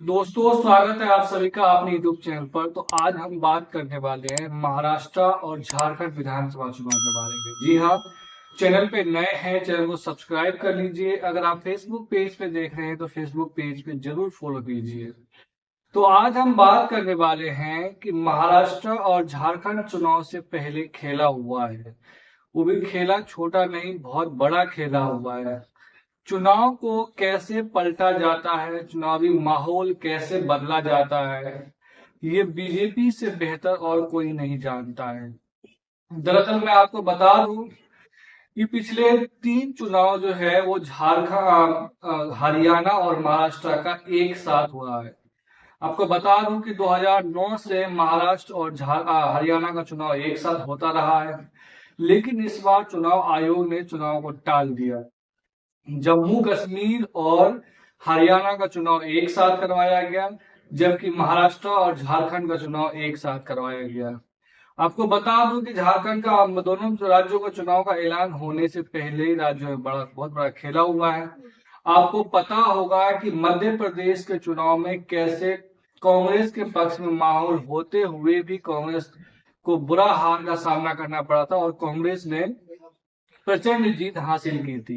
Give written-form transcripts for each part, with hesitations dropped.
दोस्तों, स्वागत है आप सभी का अपने यूट्यूब चैनल पर। तो आज हम बात करने वाले हैं महाराष्ट्र और झारखंड विधानसभा चुनाव के बारे में। जी हाँ, चैनल पे नए हैं, चैनल को सब्सक्राइब कर लीजिए। अगर आप फेसबुक पेज पे देख रहे हैं तो फेसबुक पेज पे जरूर फॉलो कीजिए। तो आज हम बात करने वाले हैं कि महाराष्ट्र और झारखंड चुनाव से पहले खेला हुआ है, वो भी खेला छोटा नहीं, बहुत बड़ा खेला हुआ है। चुनाव को कैसे पलटा जाता है, चुनावी माहौल कैसे बदला जाता है, ये बीजेपी से बेहतर और कोई नहीं जानता है। दरअसल मैं आपको बता दूं कि पिछले 3 चुनाव जो है वो झारखंड, हरियाणा और महाराष्ट्र का एक साथ हुआ है। आपको बता दूं कि 2009 से महाराष्ट्र और हरियाणा का चुनाव एक साथ होता रहा है, लेकिन इस बार चुनाव आयोग ने चुनाव को टाल दिया। जम्मू कश्मीर और हरियाणा का चुनाव एक साथ करवाया गया, जबकि महाराष्ट्र और झारखंड का चुनाव एक साथ करवाया गया। आपको बता दूं कि झारखंड का दोनों राज्यों का चुनाव का ऐलान होने से पहले ही राज्यों में बहुत बड़ा खेला हुआ है। आपको पता होगा कि मध्य प्रदेश के चुनाव में कैसे कांग्रेस के पक्ष में माहौल होते हुए भी कांग्रेस को बुरा हार का सामना करना पड़ा था और कांग्रेस ने प्रचंड जीत हासिल की थी।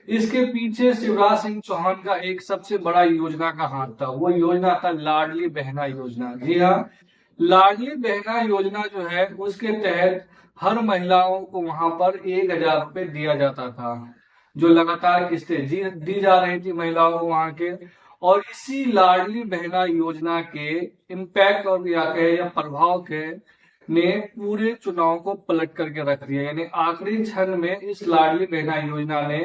इसके पीछे शिवराज सिंह चौहान का एक सबसे बड़ा योजना का हाथ था। वो योजना था लाडली बहना योजना। जी हाँ, लाडली बहना योजना जो है उसके तहत हर महिलाओं को वहां पर 1,000 रुपए दिया जाता था, जो लगातार किस्तें दी जा रही थी महिलाओं को वहां के। और इसी लाडली बहना योजना के इम्पैक्ट और या प्रभाव के ने पूरे चुनाव को पलट करके रख दिया। यानी आखिरी क्षण में इस लाडली बहना योजना ने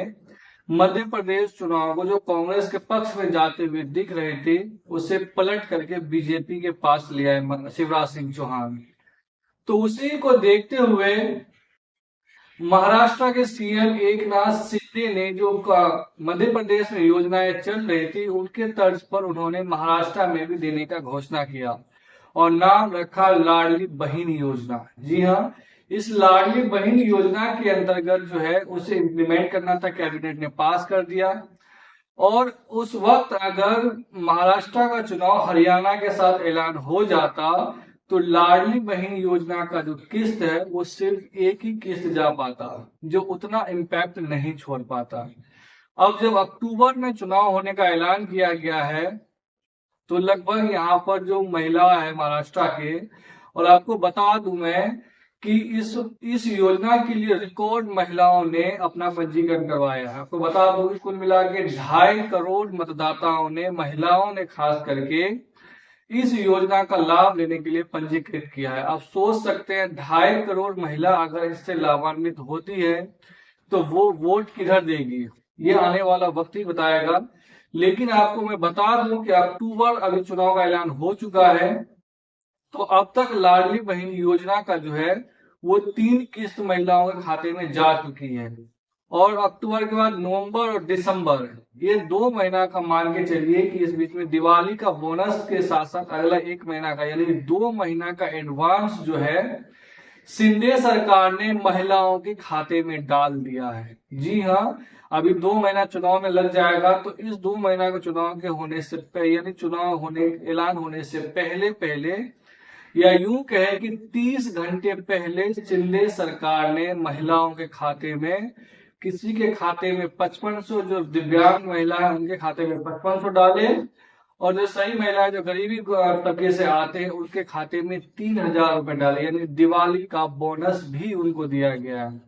मध्य प्रदेश चुनाव को, जो कांग्रेस के पक्ष में जाते हुए दिख रहे थे, उसे पलट करके बीजेपी के पास ले आए शिवराज सिंह चौहान। तो उसी को देखते हुए महाराष्ट्र के सीएम एकनाथ शिंदे ने जो मध्य प्रदेश में योजनाएं चल रही थी उनके तर्ज पर उन्होंने महाराष्ट्र में भी देने का घोषणा किया और नाम रखा लाडली बहन योजना। जी हाँ, इस लाडली बहन योजना के अंतर्गत जो है उसे इम्प्लीमेंट करना था, कैबिनेट ने पास कर दिया। और उस वक्त अगर महाराष्ट्र का चुनाव हरियाणा के साथ ऐलान हो जाता तो लाडली बहन योजना का जो किस्त है वो सिर्फ एक ही किस्त जा पाता, जो उतना इम्पैक्ट नहीं छोड़ पाता। अब जब अक्टूबर में चुनाव होने का ऐलान किया गया है तो लगभग यहाँ पर जो महिला है महाराष्ट्र के, और आपको बता दूं मैं कि इस योजना के लिए रिकॉर्ड महिलाओं ने अपना पंजीकरण करवाया है। आपको बता दूं कि कुल मिला के 2.5 करोड़ मतदाताओं ने, महिलाओं ने खास करके इस योजना का लाभ लेने के लिए पंजीकृत किया है। आप सोच सकते हैं 2.5 करोड़ महिला अगर इससे लाभान्वित होती है तो वो वोट किधर देगी, ये आने वाला वक्त ही बताएगा। लेकिन आपको मैं बता दूं कि अक्टूबर अभी चुनाव का ऐलान हो चुका है, तो अब तक लाडली बहन योजना का जो है वो 3 किस्त महिलाओं के खाते में जा चुकी है। और अक्टूबर के बाद नवंबर और दिसंबर, ये 2 महीना का मान के चलिए कि इस बीच में दिवाली का बोनस के साथ साथ अगला 1 महीना का, यानी 2 महीना का एडवांस जो है शिंदे सरकार ने महिलाओं के खाते में डाल दिया है। जी हाँ, अभी 2 महीना चुनाव में लग जाएगा, तो इस 2 महीना के चुनाव के होने से पहले, यानी चुनाव होने ऐलान होने से पहले पहले, या यूं कहे कि 30 घंटे पहले शिंदे सरकार ने महिलाओं के खाते में, किसी के खाते में 5500, जो दिव्यांग महिला है उनके खाते में 5500 डाले, और जो सही महिलाएं जो गरीबी तबके से आते हैं उनके खाते में 3,000 रुपए डाले, यानी दिवाली का बोनस भी उनको दिया गया है।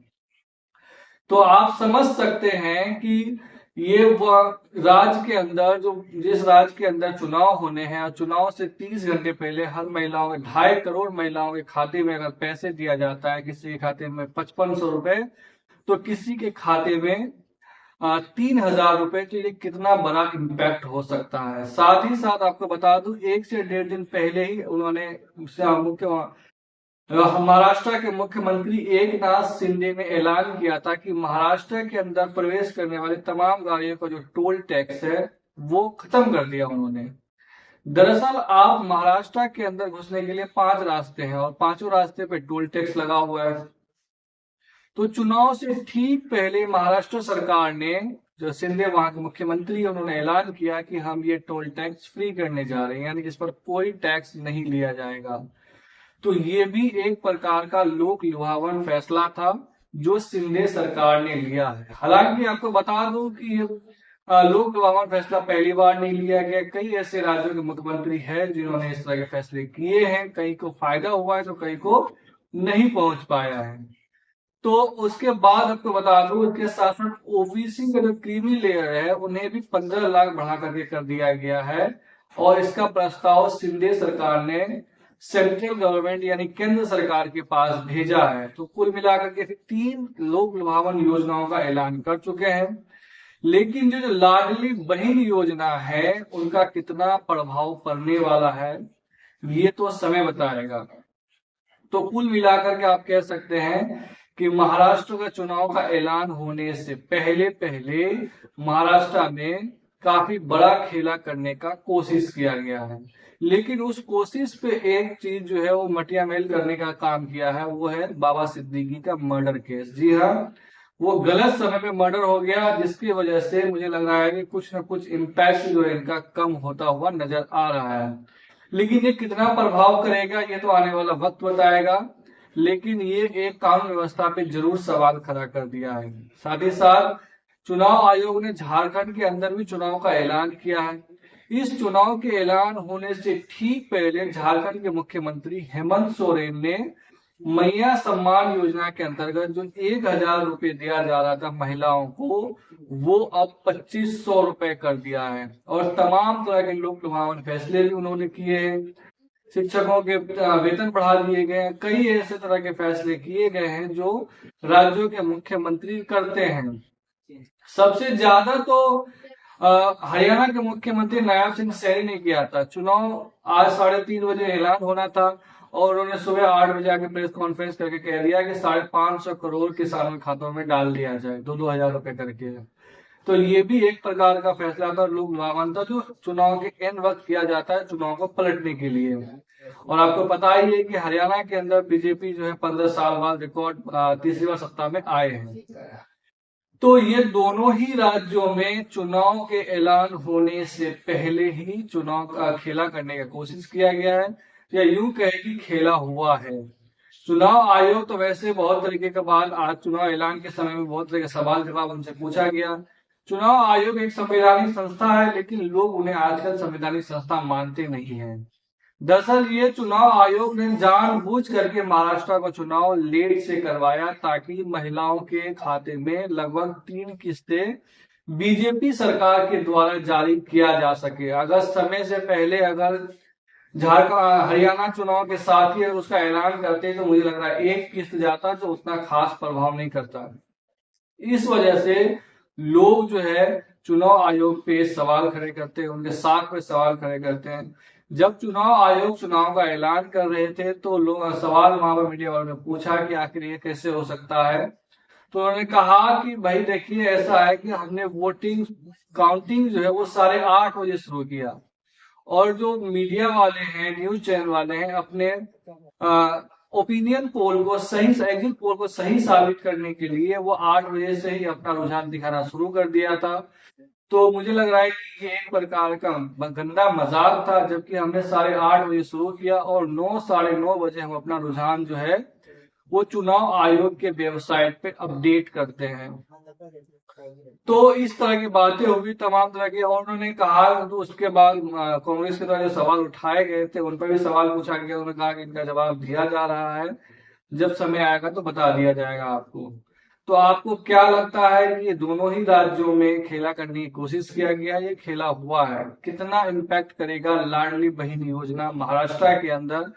तो आप समझ सकते हैं कि ये राज्य के अंदर, जो जिस राज्य के अंदर चुनाव होने हैं और चुनाव से 30 घंटे पहले हर महिलाओं के, 2.5 करोड़ महिलाओं के खाते में अगर पैसे दिया जाता है, किसी के खाते में 5500 रुपए तो किसी के खाते में 3,000 रुपए, तो ये कितना बड़ा इम्पैक्ट हो सकता है। साथ ही साथ आपको बता दूं 1 से 1.5 दिन पहले ही उन्होंने महाराष्ट्र के मुख्यमंत्री एकनाथ शिंदे ने ऐलान किया था कि महाराष्ट्र के अंदर प्रवेश करने वाले तमाम गाड़ियों का जो टोल टैक्स है वो खत्म कर दिया उन्होंने। दरअसल आप महाराष्ट्र के अंदर घुसने के लिए 5 रास्ते हैं और पांचों रास्ते पे टोल टैक्स लगा हुआ है। तो चुनाव से ठीक पहले महाराष्ट्र सरकार ने जो शिंदे वहां के मुख्यमंत्री, उन्होंने ऐलान किया कि हम ये टोल टैक्स फ्री करने जा रहे हैं, यानी इस पर कोई टैक्स नहीं लिया जाएगा। तो ये भी एक प्रकार का लोक लुभावन फैसला था जो शिंदे सरकार ने लिया है। हालांकि आपको बता दूं कि ये लोक लुभावन फैसला पहली बार नहीं लिया गया। कई ऐसे राज्यों के मुख्यमंत्री हैं जिन्होंने इस तरह के फैसले किए हैं, कई को फायदा हुआ है तो कई को नहीं पहुंच पाया है। तो उसके बाद आपको बता दूं, इसके साथ साथ ओबीसी का जो क्रीमी लेयर है उन्हें भी 15 लाख बढ़ा करके कर दिया गया है, और इसका प्रस्ताव शिंदे सरकार ने सेंट्रल गवर्नमेंट यानी केंद्र सरकार के पास भेजा है। तो कुल मिलाकर के 3 लोक लुभावन योजनाओं का ऐलान कर चुके हैं। लेकिन जो लाडली बहन योजना है उनका कितना प्रभाव पड़ने वाला है ये तो समय बताएगा। तो कुल मिलाकर के आप कह सकते हैं कि महाराष्ट्र का चुनाव का ऐलान होने से पहले पहले महाराष्ट्र में काफी बड़ा खेला करने का कोशिश किया गया है। लेकिन उस कोशिश पे एक चीज जो है वो मटियामेल करने का काम किया है, वो है बाबा सिद्दीकी का मर्डर केस। जी हाँ, वो गलत समय पे मर्डर हो गया, जिसकी वजह से मुझे लग रहा है कि कुछ ना कुछ इम्पैक्ट जो है इनका कम होता हुआ नजर आ रहा है। लेकिन ये कितना प्रभाव करेगा ये तो आने वाला वक्त बताएगा। लेकिन ये एक कानून व्यवस्था पे जरूर सवाल खड़ा कर दिया है। साथ ही साथ चुनाव आयोग ने झारखंड के अंदर भी चुनाव का ऐलान किया है। इस चुनाव के ऐलान होने से ठीक पहले झारखंड के मुख्यमंत्री हेमंत सोरेन ने मैया सम्मान योजना के अंतर्गत जो 1,000 रुपए दिया जा रहा था महिलाओं को, वो अब 2,500 रुपए कर दिया है। और तमाम तरह के लोक लुभावन फैसले भी उन्होंने किए हैं। शिक्षकों के वेतन बढ़ा दिए गए हैं। कई ऐसे तरह के फैसले किए गए हैं जो राज्यों के मुख्यमंत्री करते हैं। सबसे ज्यादा तो हरियाणा के मुख्यमंत्री नायब सिंह सैनी ने किया था। चुनाव आज 3:30 बजे ऐलान होना था और उन्होंने सुबह 8 बजे आके प्रेस कॉन्फ्रेंस करके कह दिया कि 550 करोड़ किसानों के खातों में डाल दिया जाए, 2-2 हजार रुपए करके। तो ये भी एक प्रकार का फैसला था, लोक लुभावन था, जो चुनाव के एंड वक्त किया जाता है चुनाव को पलटने के लिए। और आपको पता ही है कि हरियाणा के अंदर बीजेपी जो है 15 साल बाद रिकॉर्ड तीसरी बार सत्ता में आए हैं। तो ये दोनों ही राज्यों में चुनाव के ऐलान होने से पहले ही चुनाव का खेला करने का कोशिश किया गया है, या यूं कहे कि खेला हुआ है। चुनाव आयोग तो वैसे बहुत तरीके का बाद आज चुनाव ऐलान के समय में बहुत तरह के सवाल जवाब उनसे पूछा गया। चुनाव आयोग एक संवैधानिक संस्था है, लेकिन लोग उन्हें आजकल संवैधानिक संस्था मानते नहीं हैं। दरअसल ये चुनाव आयोग ने जानबूझ करके महाराष्ट्र का चुनाव लेट से करवाया ताकि महिलाओं के खाते में लगभग 3 किस्तें बीजेपी सरकार के द्वारा जारी किया जा सके। अगर समय से पहले अगर झारखंड हरियाणा चुनाव के साथ ही अगर उसका ऐलान करते तो मुझे लग रहा है 1 किस्त जाता तो उतना खास प्रभाव नहीं करता। इस वजह से लोग जो है चुनाव आयोग पे सवाल खड़े करते हैं, उनके साख पे सवाल खड़े करते हैं। जब चुनाव आयोग चुनाव का ऐलान कर रहे थे तो लोग सवाल वहां पर मीडिया वालों ने पूछा कि आखिर ये कैसे हो सकता है। तो उन्होंने कहा कि भाई देखिए, ऐसा है कि हमने वोटिंग काउंटिंग जो है वो 8:30 बजे शुरू किया, और जो मीडिया वाले हैं, न्यूज चैनल वाले हैं, अपने ओपिनियन पोल को सही, एग्जिट पोल को सही साबित करने के लिए वो 8 बजे से ही अपना रुझान दिखाना शुरू कर दिया था। तो मुझे लग रहा है कि ये एक प्रकार का गंदा मजाक था, जबकि हमने 8:30 बजे शुरू किया और 9, 9:30 बजे हम अपना रुझान जो है वो चुनाव आयोग के वेबसाइट पे अपडेट करते हैं। तो इस तरह की बातें होगी तमाम तरह की। और उन्होंने कहा, तो उसके बाद कांग्रेस के द्वारा जो सवाल उठाए गए थे उन पर भी सवाल पूछा गया। उन्होंने कहा कि इनका जवाब दिया जा रहा है, जब समय आएगा तो बता दिया जाएगा आपको। तो आपको क्या लगता है कि ये दोनों ही राज्यों में खेला करने की कोशिश किया गया, ये खेला हुआ है? कितना इम्पैक्ट करेगा लाडली बहन योजना महाराष्ट्र के अंदर?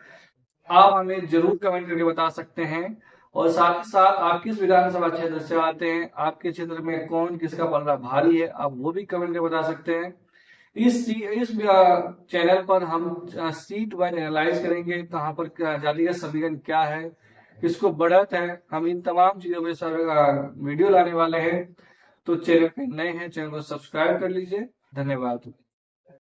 आप हमें जरूर कमेंट करके बता सकते हैं। और साथ ही साथ आप किस विधानसभा क्षेत्र से आते हैं, आपके क्षेत्र में कौन किसका पलड़ा भारी है, आप वो भी कमेंट करके बता सकते हैं। इस चैनल पर हम सीट वाइज एनालाइज करेंगे, कहाँ पर जातिगत समीकरण क्या है, किसको बढ़त है, हम इन तमाम चीजों पे वीडियो लाने वाले हैं। तो चैनल पे नए हैं, चैनल को सब्सक्राइब कर लीजिए। धन्यवाद।